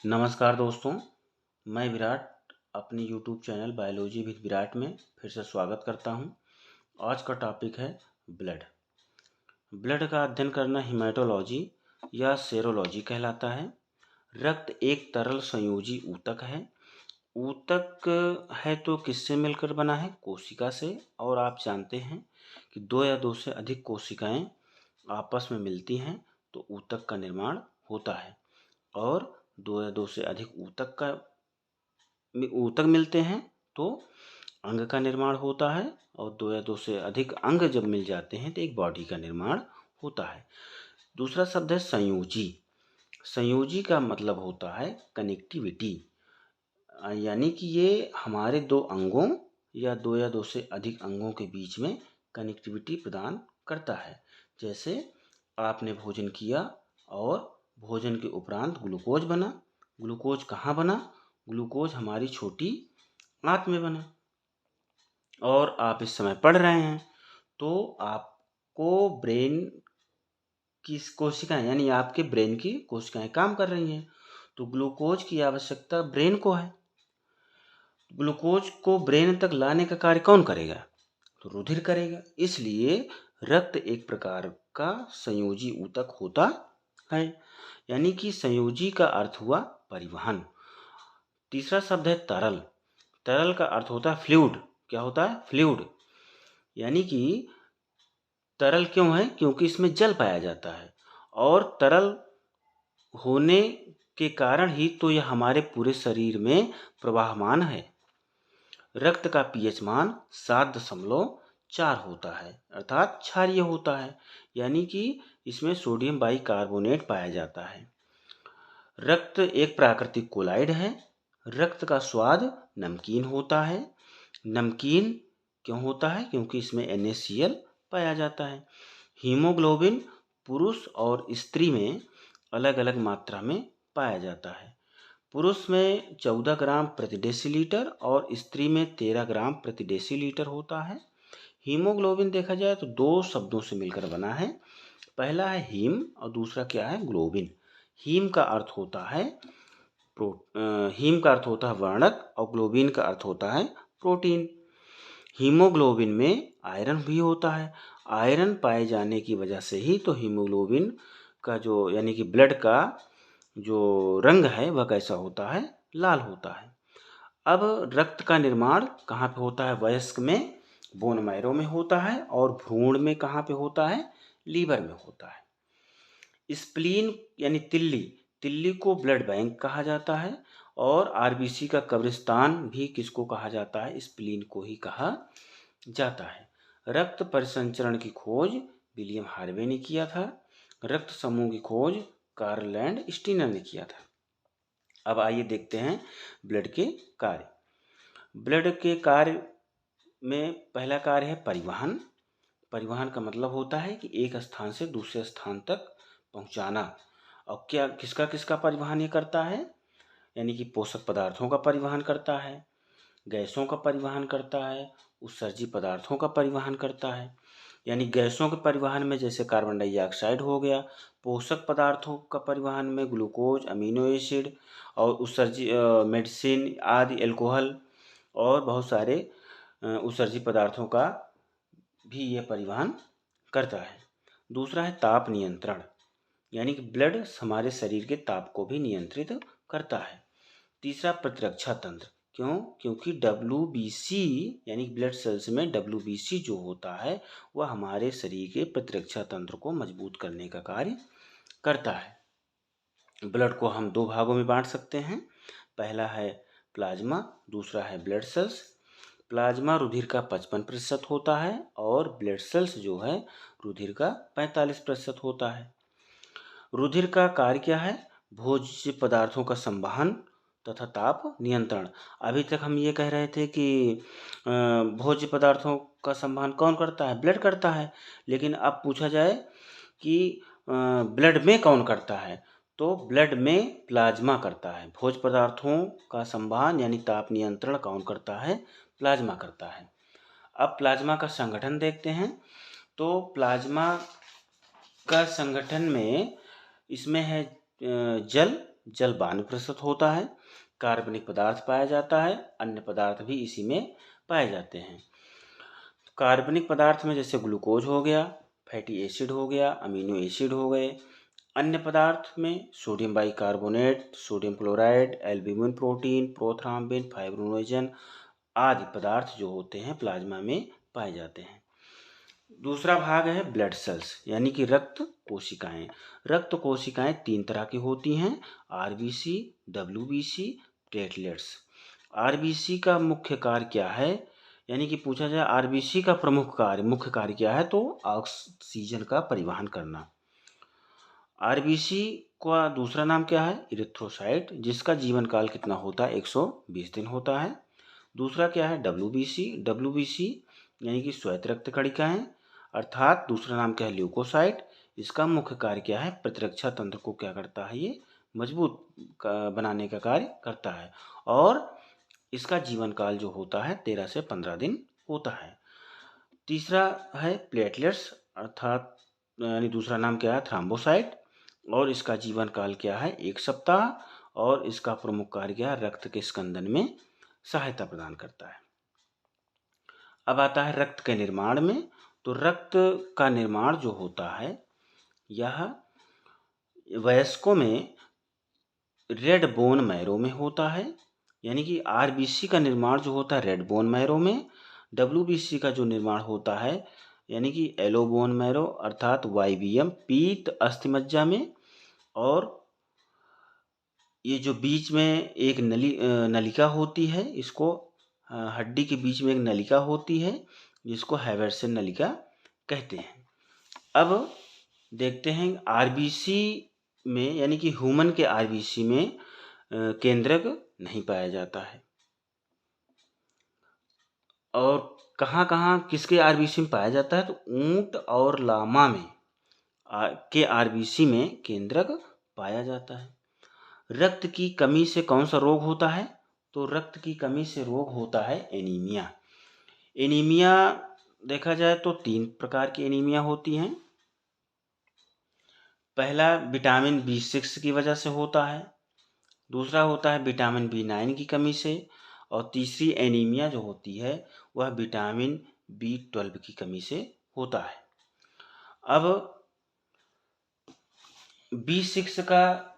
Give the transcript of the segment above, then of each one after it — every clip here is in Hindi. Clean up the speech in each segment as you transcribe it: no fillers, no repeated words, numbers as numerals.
नमस्कार दोस्तों, मैं विराट अपने YouTube channel biology with Virat में फिर से स्वागत करता हूं। आज का टॉपिक है ब्लड। ब्लड का अध्ययन करना हीमेटोलॉजी या सेरोलॉजी कहलाता है। रक्त एक तरल संयोजी ऊतक है। ऊतक है तो किससे मिलकर बना है? कोशिका से। और आप जानते हैं कि दो या दो से अधिक कोशिकाएं आपस में मिलती हैं तो ऊतक का निर्माण होता है। और दो या दो से अधिक ऊतक मिलते हैं तो अंग का निर्माण होता है। और दो या दो से अधिक अंग जब मिल जाते हैं तो एक बॉडी का निर्माण होता है। दूसरा शब्द है संयोजी। संयोजी का मतलब होता है कनेक्टिविटी, यानी कि ये हमारे दो अंगों या दो से अधिक अंगों के बीच में कनेक्टिविटी प्रदान करता है। जैसे आपने भोजन किया और भोजन के उपरांत ग्लूकोज बना। ग्लूकोज कहाँ बना? ग्लूकोज हमारी छोटी आंत में बना। और आप इस समय पढ़ रहे हैं तो आपको ब्रेन की कोशिकाएं यानी आपके ब्रेन की कोशिकाएं काम कर रही हैं, तो ग्लूकोज की आवश्यकता ब्रेन को है। ग्लूकोज को ब्रेन तक लाने का कार्य कौन करेगा? तो रुधिर करेगा। इसलिए रक्त एक प्रकार का संयोजी ऊतक होता है। यानी कि संयोजी का अर्थ हुआ परिवहन। तीसरा शब्द है तरल। तरल का अर्थ होता है फ्लूइड। क्या होता है? फ्लूइड। यानी कि तरल क्यों है? क्योंकि इसमें जल पाया जाता है। और तरल होने के कारण ही तो यह हमारे पूरे शरीर में प्रवाहमान है। रक्त का पीएच मान 7.4 होता है, अर्थात क्षारीय होता है। यानी कि इसमें सोडियम बाइकार्बोनेट पाया जाता है। रक्त एक प्राकृतिक कोलाइड है। रक्त का स्वाद नमकीन होता है। नमकीन क्यों होता है? क्योंकि इसमें NaCl पाया जाता है। हीमोग्लोबिन पुरुष और स्त्री में अलग अलग मात्रा में पाया जाता है। पुरुष में 14 ग्राम प्रति डेसीलीटर और स्त्री में 13 ग्राम प्रति डेसीलीटर होता है। हीमोग्लोबिन देखा जाए तो दो शब्दों से मिलकर बना है। पहला है हीम और दूसरा क्या है? ग्लोबिन। हीम का अर्थ होता है वर्णक और ग्लोबिन का अर्थ होता है प्रोटीन। हीमोग्लोबिन में आयरन भी होता है। आयरन पाए जाने की वजह से ही तो हीमोग्लोबिन का जो यानी कि ब्लड का जो रंग है वह कैसा होता है? लाल होता है। अब रक्त का निर्माण कहाँ पे होता है? वयस्क में बोन मैरो में होता है। और भ्रूण में कहाँ पे होता है? लीवर में होता है। स्प्लीन यानी तिल्ली को ब्लड बैंक कहा जाता है। और आरबीसी का कब्रिस्तान भी किसको कहा जाता है? स्प्लीन को ही कहा जाता है। रक्त परिसंचरण की खोज विलियम हार्वे ने किया था। रक्त समूह की खोज कार्ल लैंड स्टीनर ने किया था। अब आइए देखते हैं ब्लड के कार्य। ब्लड के कार्य में पहला कार्य है परिवहन। परिवहन का मतलब होता है कि एक स्थान से दूसरे स्थान तक पहुंचाना। और क्या किसका किसका परिवहन ये करता है? यानी कि पोषक पदार्थों का परिवहन करता है, गैसों का परिवहन करता है, उत्सर्जी पदार्थों का परिवहन करता है। यानी गैसों के परिवहन में जैसे कार्बन डाइऑक्साइड हो गया, पोषक पदार्थों का परिवहन में ग्लूकोज, अमीनो एसिड और उत्सर्जी मेडिसिन आदि, एल्कोहल और बहुत सारे उत्सर्जी पदार्थों का भी ये परिवहन करता है। दूसरा है ताप नियंत्रण, यानी कि ब्लड हमारे शरीर के ताप को भी नियंत्रित करता है। तीसरा प्रतिरक्षा तंत्र। क्यों? क्योंकि WBC यानी ब्लड सेल्स में WBC जो होता है वह हमारे शरीर के प्रतिरक्षा तंत्र को मजबूत करने का कार्य करता है। ब्लड को हम दो भागों में बांट सकते हैं। पहला है प्लाज्मा, दूसरा है ब्लड सेल्स। प्लाज्मा रुधिर का 55% होता है और ब्लड सेल्स जो है रुधिर का 45% होता है। रुधिर का कार्य क्या है? भोज्य पदार्थों का संवहन तथा ताप नियंत्रण। अभी तक हम ये कह रहे थे कि भोज्य पदार्थों का संवहन कौन करता है? ब्लड करता है। लेकिन अब पूछा जाए कि ब्लड में कौन करता है, तो ब्लड में प्लाज्मा करता है। भोज्य पदार्थों का संवहन यानी ताप नियंत्रण कौन करता है? प्लाज्मा करता है। अब प्लाज्मा का संगठन देखते हैं। तो प्लाज्मा का संगठन में इसमें है जल जल वाष्प होता है, कार्बनिक पदार्थ पाया जाता है, अन्य पदार्थ भी इसी में पाए जाते हैं। कार्बनिक पदार्थ में जैसे ग्लूकोज हो गया, फैटी एसिड हो गया, अमीनो एसिड हो गए। अन्य पदार्थ में sodium bicarbonate, sodium chloride, albumin protein, prothrombin, fibrinogen आदि पदार्थ जो होते हैं प्लाज्मा में पाए जाते हैं। दूसरा भाग है ब्लड सेल्स यानी कि रक्त कोशिकाएं। रक्त कोशिकाएं 3 तरह की होती हैं, आरबीसी, डब्ल्यूबीसी, प्लेटलेट्स। आरबीसी का मुख्य कार्य क्या है, यानी कि पूछा जाए आरबीसी का मुख्य कार्य क्या है, तो ऑक्सीजन का परिवहन करना। आरबीसी का दूसरा नाम क्या है, इरिथ्रोसाइट, जिसका जीवन काल कितना होता है, 120 दिन होता है। दूसरा क्या है, डब्ल्यूबीसी। डब्ल्यूबीसी यानी कि श्वेत रक्त कणिकाएं, अर्थात दूसरा नाम क्या है, ल्यूकोसाइट। इसका मुख्य कार्य क्या है, प्रतिरक्षा तंत्र को क्या करता है, ये मजबूत बनाने का कार्य करता है। और इसका जीवन काल जो होता है 13 से 15 दिन होता है। तीसरा है प्लेटलेट्स, अर्थात यानी दूसरा नाम क्या है, थ्राम्बोसाइट, और इसका जीवन काल क्या है, 1 सप्ताह। और इसका प्रमुख कार्य क्या है, रक्त के स्कंदन में सहायता प्रदान करता है। अब आता है रक्त के निर्माण में। तो रक्त का निर्माण जो होता है यह वयस्कों में रेड बोन मैरो में होता है, यानी कि आरबीसी का निर्माण जो होता है रेड बोन मैरो में। डब्ल्यूबीसी का जो निर्माण होता है यानी कि येलो बोन मैरो अर्थात वाईबीएम पीत अस्थिमज्जा में। और ये जो बीच में एक नलिका होती है, इसको हड्डी के बीच में एक नलिका होती है जिसको हैवर्सन नलिका कहते हैं। अब देखते हैं आरबीसी में, यानी कि ह्यूमन के आरबीसी में केंद्रक नहीं पाया जाता है। और कहाँ कहाँ किसके आरबीसी में पाया जाता है, तो ऊंट और लामा में के आरबीसी में केंद्रक पाया जाता है। रक्त की कमी से कौन सा रोग होता है, तो रक्त की कमी से रोग होता है एनीमिया। एनीमिया देखा जाए तो 3 प्रकार की एनीमिया होती हैं। पहला विटामिन B6 की वजह से होता है, दूसरा होता है विटामिन B9 की कमी से, और तीसरी एनीमिया जो होती है वह विटामिन B12 की कमी से होता है। अब B6 का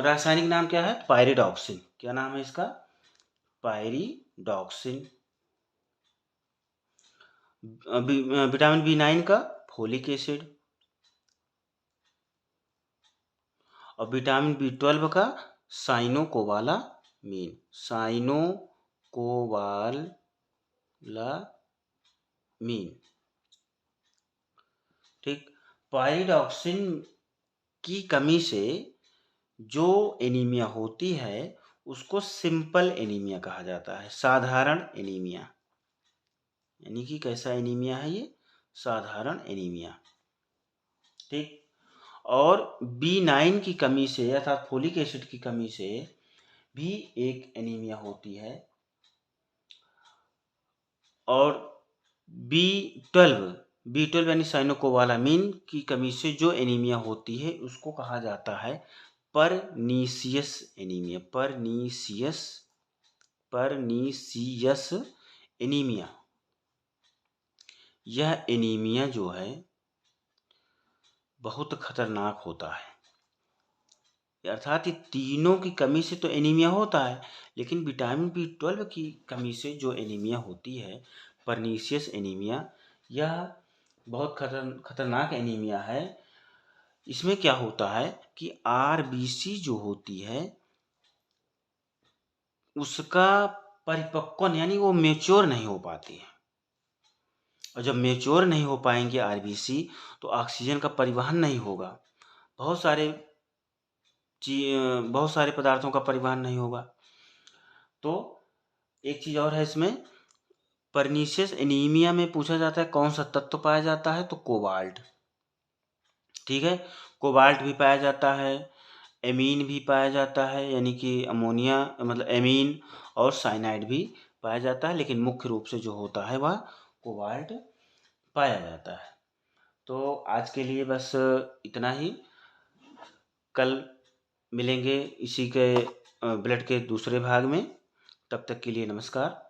रासायनिक नाम क्या है, पायरिडॉक्सिन। क्या नाम है इसका, पायरिडॉक्सिन। विटामिन B9 का फोलिक एसिड, और विटामिन B12 का साइनोकोबालामीन। ठीक। पायरिडॉक्सिन की कमी से जो एनीमिया होती है उसको सिंपल एनीमिया कहा जाता है, साधारण एनीमिया। यानी कि कैसा एनीमिया है ये, साधारण एनीमिया। ठीक। और B9 की कमी से अर्थात फोलिक एसिड की कमी से भी एक एनीमिया होती है। और B12 यानी साइनोकोबालामिन की कमी से जो एनीमिया होती है उसको कहा जाता है परनीसियस एनीमिया। Pernicious anaemia. यह एनीमिया जो है बहुत खतरनाक होता है, अर्थात ये तीनों की कमी से तो एनीमिया होता है, लेकिन विटामिन B12 की कमी से जो एनीमिया होती है, परनीसियस एनीमिया, यह बहुत खतरनाक एनीमिया है। इसमें क्या होता है कि आरबीसी जो होती है उसका परिपक्वन यानी वो मेच्योर नहीं हो पाती है, और जब मेच्योर नहीं हो पाएंगे आरबीसी तो ऑक्सीजन का परिवहन नहीं होगा, बहुत सारे पदार्थों का परिवहन नहीं होगा। तो एक चीज़ और है इसमें, परनीसियस एनीमिया में पूछा जाता है कौन सा तत्व पाया जाता है, तो कोबाल्ट। ठीक है, कोबाल्ट भी पाया जाता है, एमीन भी पाया जाता है, यानी कि अमोनिया मतलब एमीन, और साइनाइड भी पाया जाता है, लेकिन मुख्य रूप से जो होता है वह कोबाल्ट पाया जाता है। तो आज के लिए बस इतना ही। कल मिलेंगे इसी के ब्लड के दूसरे भाग में। तब तक के लिए नमस्कार।